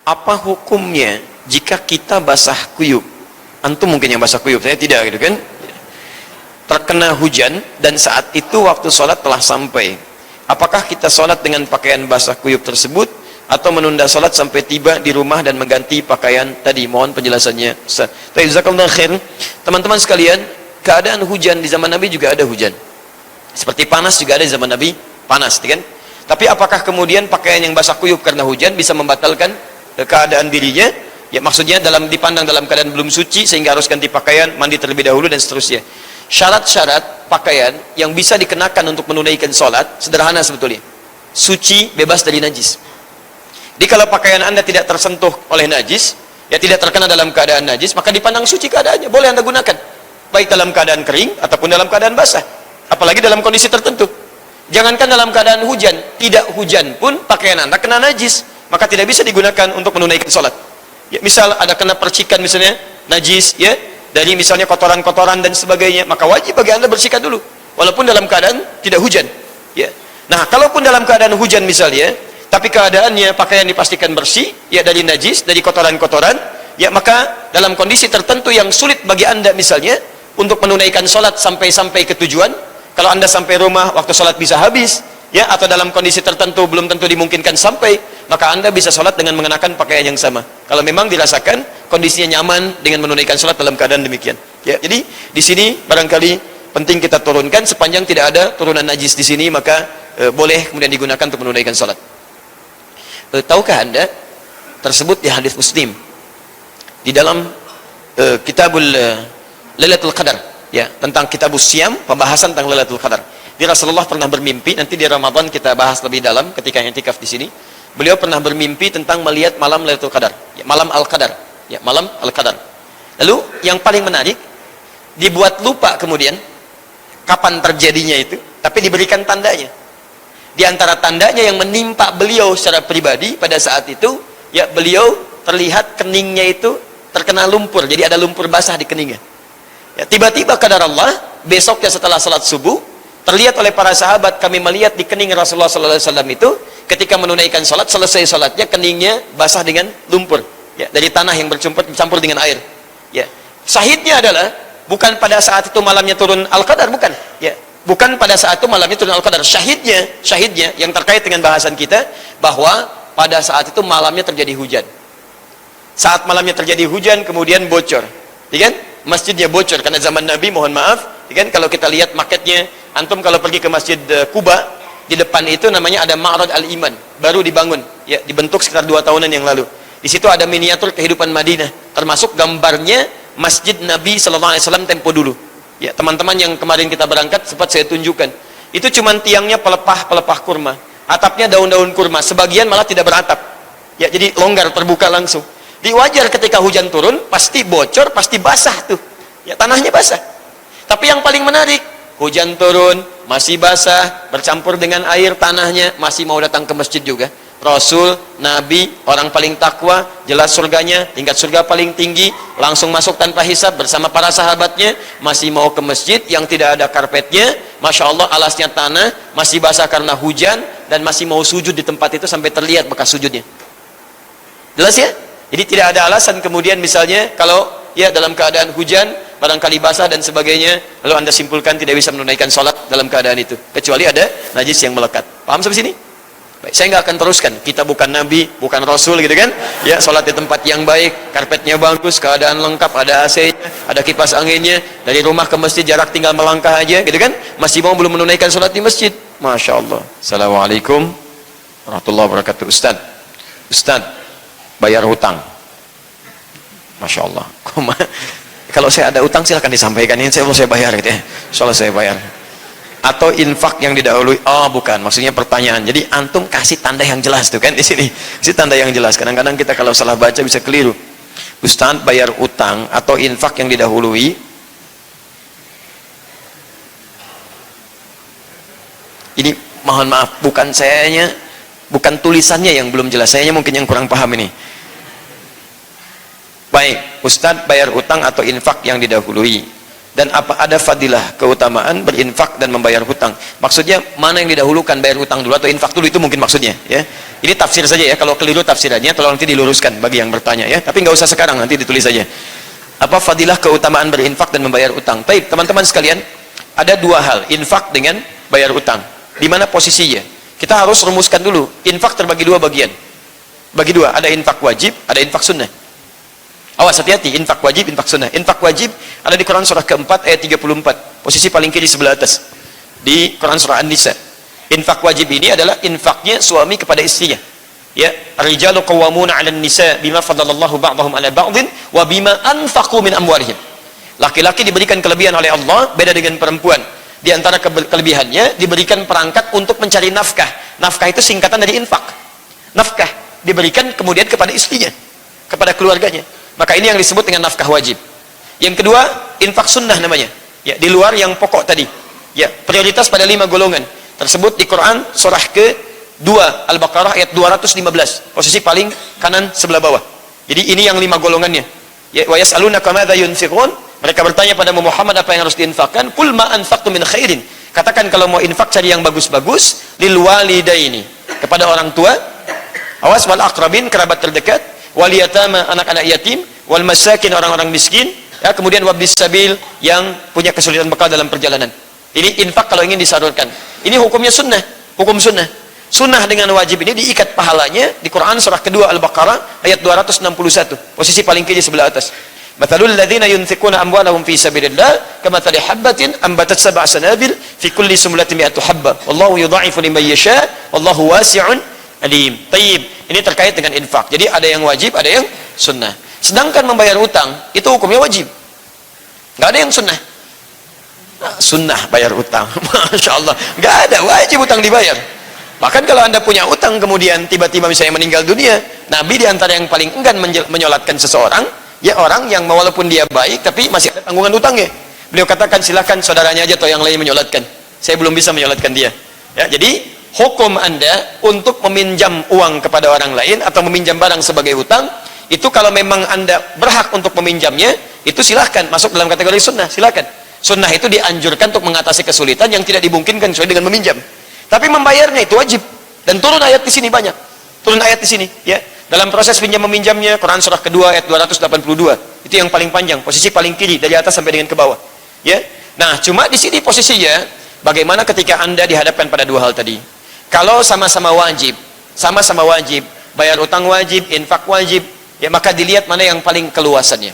apa hukumnya jika kita basah kuyup? Antum mungkin yang basah kuyup, saya tidak gitu kan. Terkena hujan dan saat itu waktu sholat telah sampai. Apakah kita sholat dengan pakaian basah kuyup tersebut atau menunda sholat sampai tiba di rumah dan mengganti pakaian tadi? Mohon penjelasannya. Jazakallahu khair. Teman-teman sekalian, keadaan hujan di zaman Nabi juga ada hujan. Seperti panas juga ada di zaman Nabi, panas, kan? Tapi apakah kemudian pakaian yang basah kuyup karena hujan bisa membatalkan keadaan dirinya? Ya, maksudnya dipandang dalam keadaan belum suci sehingga harus ganti pakaian, mandi terlebih dahulu dan seterusnya. Syarat-syarat pakaian yang bisa dikenakan untuk menunaikan sholat sederhana sebetulnya. Suci, bebas dari najis. Jadi kalau pakaian Anda tidak tersentuh oleh najis, ya tidak terkena dalam keadaan najis, maka dipandang suci keadaannya, boleh Anda gunakan. Baik dalam keadaan kering ataupun dalam keadaan basah. Apalagi dalam kondisi tertentu. Jangankan dalam keadaan hujan, tidak hujan pun pakaian Anda kena najis, maka tidak bisa digunakan untuk menunaikan sholat. Ya, misal ada kena percikan misalnya, najis, ya, dari misalnya kotoran-kotoran dan sebagainya, maka wajib bagi Anda bersihkan dulu, walaupun dalam keadaan tidak hujan. Ya. Nah, kalaupun dalam keadaan hujan misalnya, tapi keadaannya pakaian dipastikan bersih, ya dari najis, dari kotoran-kotoran, ya maka dalam kondisi tertentu yang sulit bagi Anda misalnya untuk menunaikan sholat sampai ke tujuan, kalau Anda sampai rumah waktu sholat bisa habis, ya, atau dalam kondisi tertentu belum tentu dimungkinkan sampai, maka Anda bisa sholat dengan mengenakan pakaian yang sama. Kalau memang dirasakan kondisinya nyaman dengan menunaikan sholat dalam keadaan demikian. Ya, jadi di sini barangkali penting kita turunkan, sepanjang tidak ada turunan najis di sini, maka boleh kemudian digunakan untuk menunaikan sholat. Tahukah Anda tersebut di hadis Muslim di dalam kitabul Lailatul Qadar, ya, tentang kitabus Siyam, pembahasan tentang Lailatul Qadar. Di Rasulullah pernah bermimpi, nanti di Ramadan kita bahas lebih dalam ketika i'tikaf di sini. Beliau pernah bermimpi tentang melihat malam Lailatul Qadar, ya, malam Al-Qadar, ya, malam Al-Qadar. Lalu yang paling menarik, dibuat lupa kemudian kapan terjadinya itu, tapi diberikan tandanya. Di antara tandanya yang menimpa beliau secara pribadi pada saat itu, ya, beliau terlihat keningnya itu terkena lumpur, jadi ada lumpur basah di keningnya. Ya, tiba-tiba qadar Allah, besoknya setelah salat subuh, terlihat oleh para sahabat, kami melihat di kening Rasulullah SAW itu ketika menunaikan salat, selesai salatnya keningnya basah dengan lumpur, ya, dari tanah yang bercampur dengan air. Ya, syahidnya adalah bukan pada saat itu malamnya turun Al-Qadar, bukan, ya, bukan pada saat itu malamnya turun Al-Qadar. Syahidnya yang terkait dengan bahasan kita, bahwa pada saat itu malamnya terjadi hujan. Saat malamnya terjadi hujan kemudian bocor, ya kan? Masjidnya bocor karena zaman Nabi, mohon maaf, ya kan? Kalau kita lihat maketnya, antum kalau pergi ke Masjid Kuba, di depan itu namanya ada Ma'rad Al-Iman, baru dibangun, ya, dibentuk sekitar 2 tahunan yang lalu. Di situ ada miniatur kehidupan Madinah, termasuk gambarnya Masjid Nabi SAW tempo dulu. Ya, teman-teman yang kemarin kita berangkat sempat saya tunjukkan. Itu cuman tiangnya pelepah kurma, atapnya daun-daun kurma, sebagian malah tidak beratap. Ya, jadi longgar, terbuka langsung. Di wajar ketika hujan turun pasti bocor, pasti basah tuh. Ya, tanahnya basah. Tapi yang paling menarik, hujan turun, masih basah, bercampur dengan air tanahnya, masih mau datang ke masjid juga. Rasul, Nabi, orang paling takwa, jelas surganya, tingkat surga paling tinggi, langsung masuk tanpa hisab bersama para sahabatnya, masih mau ke masjid yang tidak ada karpetnya, Masya Allah, alasnya tanah, masih basah karena hujan, dan masih mau sujud di tempat itu sampai terlihat bekas sujudnya. Jelas ya? Jadi tidak ada alasan kemudian misalnya kalau ya dalam keadaan hujan, barangkali basah dan sebagainya, lalu Anda simpulkan tidak bisa menunaikan sholat dalam keadaan itu, kecuali ada najis yang melekat. Paham sampai sini? Baik, saya nggak akan teruskan. Kita bukan Nabi, bukan Rasul, gitu kan? Ya, sholat di tempat yang baik, karpetnya bagus, keadaan lengkap, ada AC-nya, ada kipas anginnya, dari rumah ke masjid jarak tinggal melangkah aja, gitu kan? Masih mau belum menunaikan sholat di masjid? Masya Allah. Assalamualaikum warahmatullahi wabarakatuh. Ustaz, bayar hutang. Masya Allah. Kalau saya ada utang silahkan disampaikan, ini saya bayar gitu ya. Soalnya saya bayar. Atau infak yang didahului. Oh bukan, maksudnya pertanyaan. Jadi antum kasih tanda yang jelas tuh kan di sini. Kasih tanda yang jelas. Kadang-kadang kita kalau salah baca bisa keliru. Ustaz, bayar utang atau infak yang didahului. Ini mohon maaf, bukan sayanya, bukan tulisannya yang belum jelas, sayanya mungkin yang kurang paham ini. Baik, Ustadz bayar utang atau infak yang didahului. Dan apa ada fadilah keutamaan berinfak dan membayar hutang? Maksudnya mana yang didahulukan, bayar hutang dulu atau infak dulu, itu mungkin maksudnya ya. Ini tafsir saja ya, kalau keliru tafsirannya tolong nanti diluruskan bagi yang bertanya ya, tapi nggak usah sekarang, nanti ditulis saja. Apa fadilah keutamaan berinfak dan membayar hutang? Baik, teman-teman sekalian, ada dua hal, infak dengan bayar hutang. Di mana posisinya? Kita harus rumuskan dulu. Infak terbagi dua bagian. Bagi dua, ada infak wajib, ada infak sunnah. Awas, hati-hati, infak wajib, infak sunnah. Infak wajib ada di Quran surah keempat ayat 34, posisi paling kiri sebelah atas di Quran surah An-Nisa. Infak wajib ini adalah infaknya suami kepada istrinya. Ya, ar-rijalu qawwamuna 'alan nisa bima faddalallahu ba'dahum 'ala ba'dhin wa bima anfaqu min amwalihim. Laki-laki diberikan kelebihan oleh Allah, beda dengan perempuan. Di antara kelebihannya diberikan perangkat untuk mencari nafkah. Nafkah itu singkatan dari infak. Nafkah diberikan kemudian kepada istrinya, kepada keluarganya. Maka ini yang disebut dengan nafkah wajib. Yang kedua, infak sunnah namanya. Ya, di luar yang pokok tadi. Ya, prioritas pada 5 golongan. Tersebut di Quran surah ke-2 Al-Baqarah ayat 215. Posisi paling kanan sebelah bawah. Jadi ini yang 5 golongannya. Ya, wa yas'alunaka madza yunfiqun? Mereka bertanya pada Muhammad apa yang harus diinfakkan? Qul ma anfaqtum min khairin. Katakan kalau mau infak cari yang bagus-bagus, lil walidaini, kepada orang tua. Awas, wal aqrabin, kerabat terdekat, wal yatama, anak-anak yatim, wal masakin, orang-orang miskin, ya, kemudian wabnis sabil, yang punya kesulitan bekal dalam perjalanan. Ini infak kalau ingin disalurkan. Ini hukumnya sunnah, hukum sunnah. Sunnah dengan wajib ini diikat pahalanya di Quran surah kedua Al-Baqarah ayat 261, posisi paling kiri sebelah atas. Mathalul ladzina yunfiquna amwalahum fi sabilillah kamathali habbatin ambatat sab'a sanabil fi kulli sumlatin mi'atu habba wallahu yudha'ifu liman yasha wallahu wasi'un alim. Tayyib. Ini terkait dengan infak. Jadi ada yang wajib, ada yang sunnah. Sedangkan membayar hutang itu hukumnya wajib. Nggak ada yang sunnah. Nah, sunnah bayar hutang. Masya Allah. Nggak ada, wajib hutang dibayar. Bahkan kalau Anda punya hutang kemudian tiba-tiba misalnya meninggal dunia, Nabi diantara yang paling enggan menyolatkan seseorang, ya orang yang walaupun dia baik tapi masih ada tanggungan hutangnya. Beliau katakan silakan saudaranya aja atau yang lain menyolatkan. Saya belum bisa menyolatkan dia. Ya, jadi hukum Anda untuk meminjam uang kepada orang lain atau meminjam barang sebagai hutang, itu kalau memang Anda berhak untuk meminjamnya, itu silahkan masuk dalam kategori sunnah, silahkan. Sunnah itu dianjurkan untuk mengatasi kesulitan yang tidak dimungkinkan sesuai dengan meminjam. Tapi membayarnya itu wajib. Dan turun ayat di sini banyak. Turun ayat di sini, ya. Dalam proses pinjam meminjamnya, Quran surah kedua ayat 282. Itu yang paling panjang, posisi paling kiri dari atas sampai dengan ke bawah. Ya. Nah, cuma di sini posisinya bagaimana ketika Anda dihadapkan pada dua hal tadi. Kalau sama-sama wajib, bayar utang wajib, infak wajib, ya maka dilihat mana yang paling keluasannya.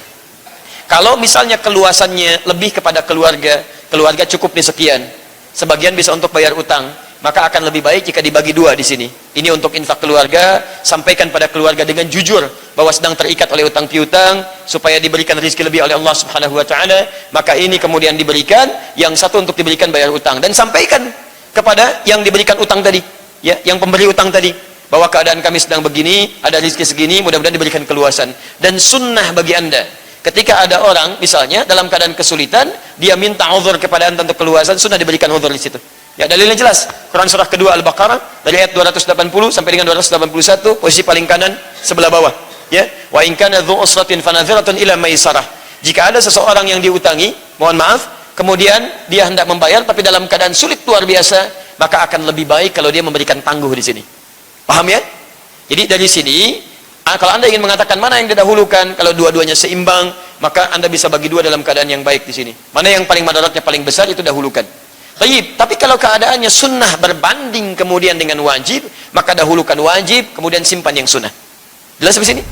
Kalau misalnya keluasannya lebih kepada keluarga cukup di sekian, sebagian bisa untuk bayar utang, maka akan lebih baik jika dibagi dua di sini. Ini untuk infak keluarga, sampaikan pada keluarga dengan jujur bahwa sedang terikat oleh utang piutang, supaya diberikan rezeki lebih oleh Allah Subhanahu wa taala, maka ini kemudian diberikan, yang satu untuk diberikan bayar utang, dan sampaikan kepada yang diberikan utang tadi, ya, yang pemberi utang tadi, bahwa keadaan kami sedang begini, ada rezeki segini, mudah-mudahan diberikan keluasan. Dan sunnah bagi Anda, ketika ada orang misalnya dalam keadaan kesulitan, dia minta uzur kepada Anda untuk keluasan, sunnah diberikan uzur di situ. Ya, dalilnya jelas. Quran surah kedua Al-Baqarah dari ayat 280 sampai dengan 281, posisi paling kanan sebelah bawah. Ya, wa in kana dzu usratin fanadhiratun ila maisarah. Jika ada seseorang yang diutangi, mohon maaf, kemudian dia hendak membayar tapi dalam keadaan sulit luar biasa, maka akan lebih baik kalau dia memberikan tangguh di sini. Paham ya? Jadi dari sini, kalau Anda ingin mengatakan mana yang didahulukan, kalau dua-duanya seimbang, maka Anda bisa bagi dua dalam keadaan yang baik di sini. Mana yang paling madaratnya paling besar, itu dahulukan. Tapi kalau keadaannya sunnah berbanding kemudian dengan wajib, maka dahulukan wajib, kemudian simpan yang sunnah. Jelas di sini?